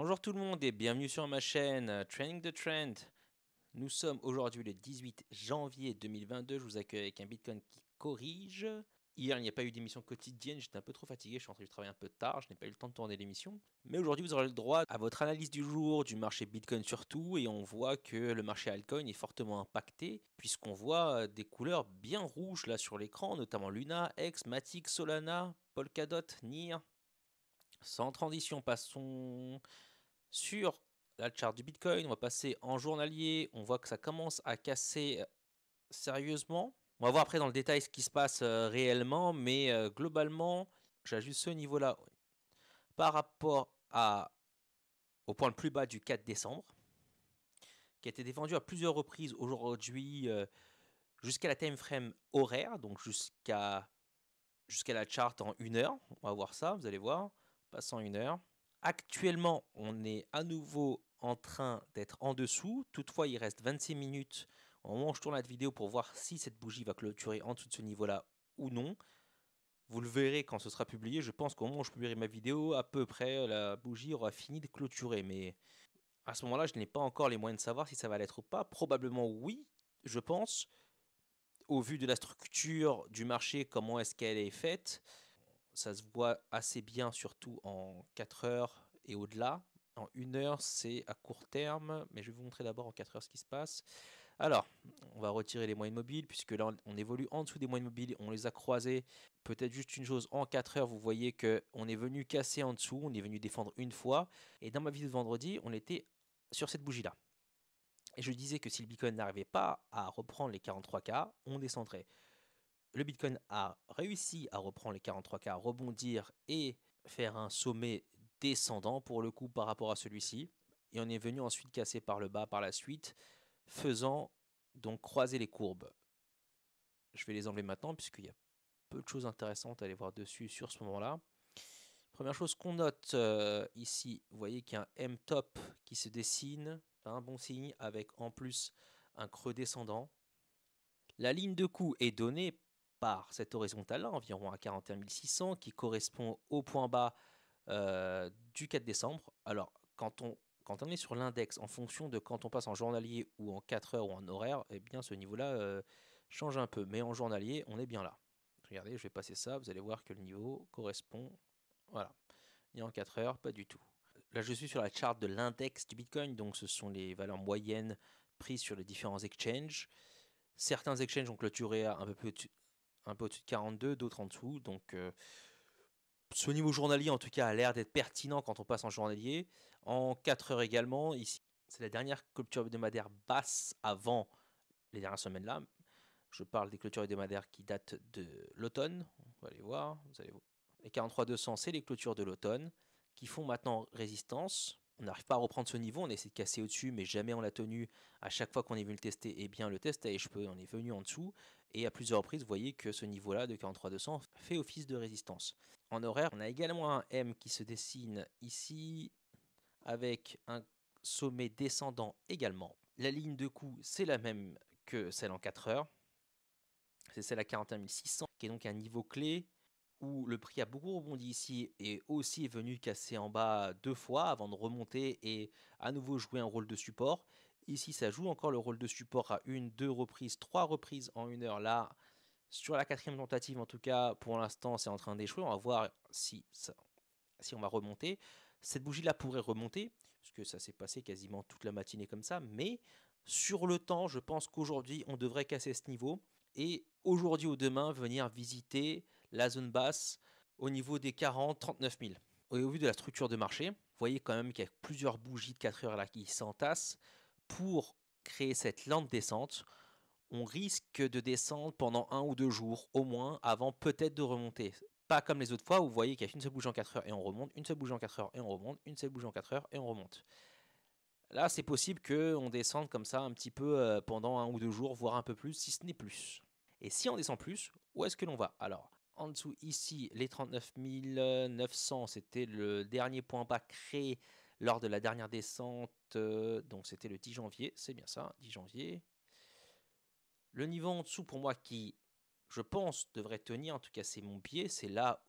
Bonjour tout le monde et bienvenue sur ma chaîne Training the Trend. Nous sommes aujourd'hui le 18 janvier 2022. Je vous accueille avec un Bitcoin qui corrige. Hier, il n'y a pas eu d'émission quotidienne. J'étais un peu trop fatigué. Je suis rentré du travail un peu tard. Je n'ai pas eu le temps de tourner l'émission. Mais aujourd'hui, vous aurez le droit à votre analyse du jour, du marché Bitcoin surtout. Et on voit que le marché altcoin est fortement impacté puisqu'on voit des couleurs bien rouges là sur l'écran, notamment Luna, X, Matic, Solana, Polkadot, NIR. Sans transition, passons sur la charte du Bitcoin. On va passer en journalier. On voit que ça commence à casser sérieusement. On va voir après dans le détail ce qui se passe réellement, mais globalement, j'ajuste ce niveau-là par rapport au point le plus bas du 4 décembre, qui a été défendu à plusieurs reprises aujourd'hui jusqu'à la time frame horaire, donc jusqu'à la charte en 1 heure. On va voir ça, vous allez voir. Passant 1 heure. Actuellement, on est à nouveau en train d'être en dessous. Toutefois, il reste 26 minutes au moment où je tourne la vidéo pour voir si cette bougie va clôturer en dessous de ce niveau-là ou non. Vous le verrez quand ce sera publié. Je pense qu'au moment où je publierai ma vidéo, à peu près, la bougie aura fini de clôturer. Mais à ce moment-là, je n'ai pas encore les moyens de savoir si ça va l'être ou pas. Probablement oui, je pense. Au vu de la structure du marché, comment est-ce qu'elle est faite, ça se voit assez bien, surtout en 4 heures et au-delà. En 1 heure, c'est à court terme, mais je vais vous montrer d'abord en 4 heures ce qui se passe. Alors, on va retirer les moyennes mobiles, puisque là, on évolue en dessous des moyennes mobiles, on les a croisées. Peut-être juste une chose, en 4 heures, vous voyez qu'on est venu casser en dessous, on est venu défendre une fois, et dans ma vidéo de vendredi, on était sur cette bougie-là. Et je disais que si le Bitcoin n'arrivait pas à reprendre les 43K, on descendrait. Le Bitcoin a réussi à reprendre les 43K, à rebondir et faire un sommet descendant pour le coup par rapport à celui-ci. Et on est venu ensuite casser par le bas par la suite, faisant donc croiser les courbes. Je vais les enlever maintenant puisqu'il y a peu de choses intéressantes à aller voir dessus sur ce moment-là. Première chose qu'on note ici, vous voyez qu'il y a un M-top qui se dessine, un bon signe, avec en plus un creux descendant. La ligne de coup est donnée par cette horizontale-là, environ à 41 600, qui correspond au point bas du 4 décembre. Alors, quand on est sur l'index, en fonction de quand on passe en journalier ou en 4 heures ou en horaire, eh bien ce niveau-là change un peu. Mais en journalier, on est bien là. Regardez, je vais passer ça, vous allez voir que le niveau correspond. Voilà. Et en 4 heures, pas du tout. Là, je suis sur la charte de l'index du Bitcoin, donc ce sont les valeurs moyennes prises sur les différents exchanges. Certains exchanges ont clôturé à un peu au-dessus de 42, d'autres en dessous. Donc, ce niveau journalier, en tout cas, a l'air d'être pertinent quand on passe en journalier. En 4 heures également, ici, c'est la dernière clôture hebdomadaire basse avant les dernières semaines là. Je parle des clôtures hebdomadaires qui datent de l'automne. On va aller voir. Les 43-200, c'est les clôtures de l'automne qui font maintenant résistance. On n'arrive pas à reprendre ce niveau, on essaie de casser au-dessus, mais jamais on l'a tenu. À chaque fois qu'on est venu le tester, eh bien le test a échoué, on est venu en dessous. Et à plusieurs reprises, vous voyez que ce niveau-là de 43-200 fait office de résistance. En horaire, on a également un M qui se dessine ici, avec un sommet descendant également. La ligne de coup, c'est la même que celle en 4 heures. C'est celle à 41 600, qui est donc un niveau clé où le prix a beaucoup rebondi ici et aussi est venu casser en bas 2 fois avant de remonter et à nouveau jouer un rôle de support. Ici, ça joue encore le rôle de support à 1, 2 reprises, 3 reprises en 1 heure. Là, sur la 4e tentative, en tout cas, pour l'instant, c'est en train d'échouer. On va voir si on va remonter. Cette bougie-là pourrait remonter, puisque ça s'est passé quasiment toute la matinée comme ça, mais sur le temps, je pense qu'aujourd'hui, on devrait casser ce niveau et aujourd'hui ou demain venir visiter la zone basse au niveau des 40-39 000. Et au vu de la structure de marché, vous voyez quand même qu'il y a plusieurs bougies de 4 heures là qui s'entassent pour créer cette lente descente. On risque de descendre pendant 1 ou 2 jours au moins avant peut-être de remonter. Pas comme les autres fois où vous voyez qu'il y a une seule bougie en 4 heures et on remonte, une seule bougie en 4 heures et on remonte, une seule bougie en 4 heures et on remonte. Là, c'est possible qu'on descende comme ça un petit peu pendant 1 ou 2 jours, voire un peu plus, si ce n'est plus. Et si on descend plus, où est-ce que l'on va? Alors, en dessous, ici, les 39 900, c'était le dernier point bas créé lors de la dernière descente, donc c'était le 10 janvier, c'est bien ça, 10 janvier. Le niveau en dessous, pour moi, qui, je pense, devrait tenir, en tout cas, c'est mon pied, c'est là.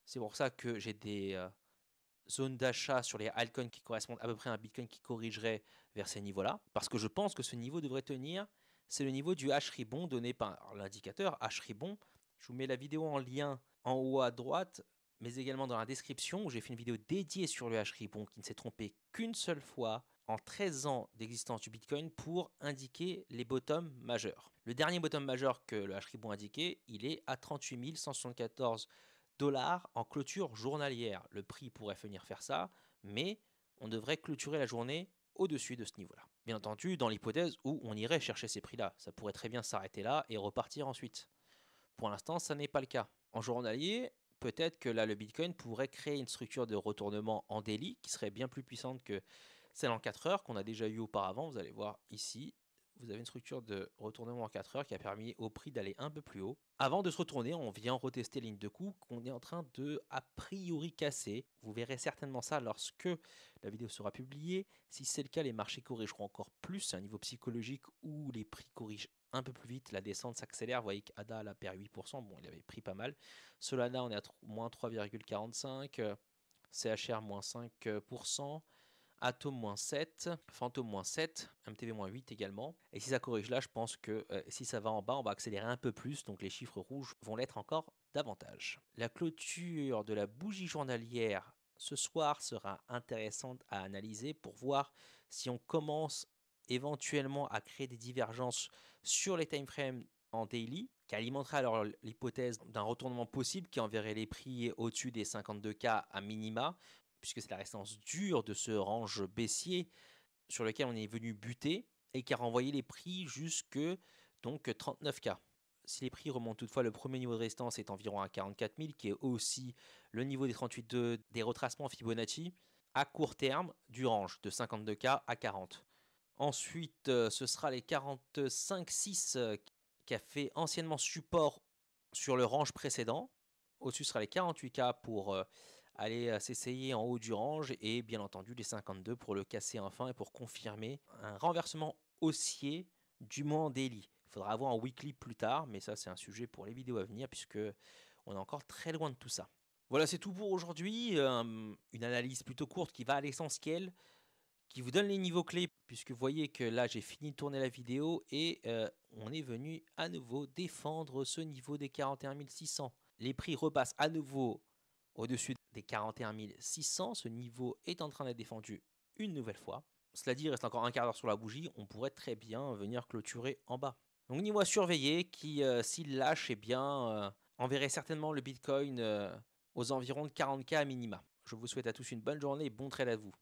C'est pour ça que j'ai des zone d'achat sur les altcoins qui correspondent à peu près à un Bitcoin qui corrigerait vers ces niveaux-là. Parce que je pense que ce niveau devrait tenir. C'est le niveau du H-Ribbon donné par l'indicateur H-Ribbon. Je vous mets la vidéo en lien en haut à droite, mais également dans la description où j'ai fait une vidéo dédiée sur le H-Ribbon qui ne s'est trompé qu'une seule fois en 13 ans d'existence du Bitcoin pour indiquer les bottoms majeurs. Le dernier bottom majeur que le H-Ribbon indiquait, il est à 38 174 $ en clôture journalière. Le prix pourrait venir faire ça, mais on devrait clôturer la journée au-dessus de ce niveau-là. Bien entendu, dans l'hypothèse où on irait chercher ces prix-là, ça pourrait très bien s'arrêter là et repartir ensuite. Pour l'instant, ça n'est pas le cas. En journalier, peut-être que là, le Bitcoin pourrait créer une structure de retournement en daily qui serait bien plus puissante que celle en 4 heures qu'on a déjà eu auparavant. Vous allez voir ici, vous avez une structure de retournement en 4 heures qui a permis au prix d'aller un peu plus haut. Avant de se retourner, on vient retester ligne de coup qu'on est en train de a priori casser. Vous verrez certainement ça lorsque la vidéo sera publiée. Si c'est le cas, les marchés corrigeront encore plus. C'est un niveau psychologique où les prix corrigent un peu plus vite, la descente s'accélère. Vous voyez qu'ADA a perd 8%, bon, il avait pris pas mal. Solana, on est à moins 3,45, CHR moins 5%, Atom moins 7, Phantom moins 7, MTV moins 8 également. Et si ça corrige là, je pense que si ça va en bas, on va accélérer un peu plus, donc les chiffres rouges vont l'être encore davantage. La clôture de la bougie journalière ce soir sera intéressante à analyser pour voir si on commence éventuellement à créer des divergences sur les timeframes en daily, qui alimenterait alors l'hypothèse d'un retournement possible qui enverrait les prix au-dessus des 52K à minima, puisque c'est la résistance dure de ce range baissier sur lequel on est venu buter et qui a renvoyé les prix jusque donc 39K. Si les prix remontent toutefois, le premier niveau de résistance est environ à 44 000, qui est aussi le niveau des 38,2 des retracements Fibonacci à court terme du range de 52K à 40. Ensuite, ce sera les 45,6 qui a fait anciennement support sur le range précédent. Au-dessus sera les 48K pour aller s'essayer en haut du range et bien entendu les 52 pour le casser enfin et pour confirmer un renversement haussier du mois en daily. Il faudra avoir un weekly plus tard, mais ça c'est un sujet pour les vidéos à venir puisque on est encore très loin de tout ça. Voilà, c'est tout pour aujourd'hui. Une analyse plutôt courte qui va à l'essentiel, qui vous donne les niveaux clés, puisque vous voyez que là j'ai fini de tourner la vidéo et on est venu à nouveau défendre ce niveau des 41 600. Les prix repassent à nouveau au-dessus des 41 600. Ce niveau est en train d'être défendu une nouvelle fois. Cela dit, il reste encore un quart d'heure sur la bougie. On pourrait très bien venir clôturer en bas. Donc niveau à surveiller qui, s'il lâche, eh bien, enverrait certainement le Bitcoin aux environs de 40K à minima. Je vous souhaite à tous une bonne journée et bon trade à vous.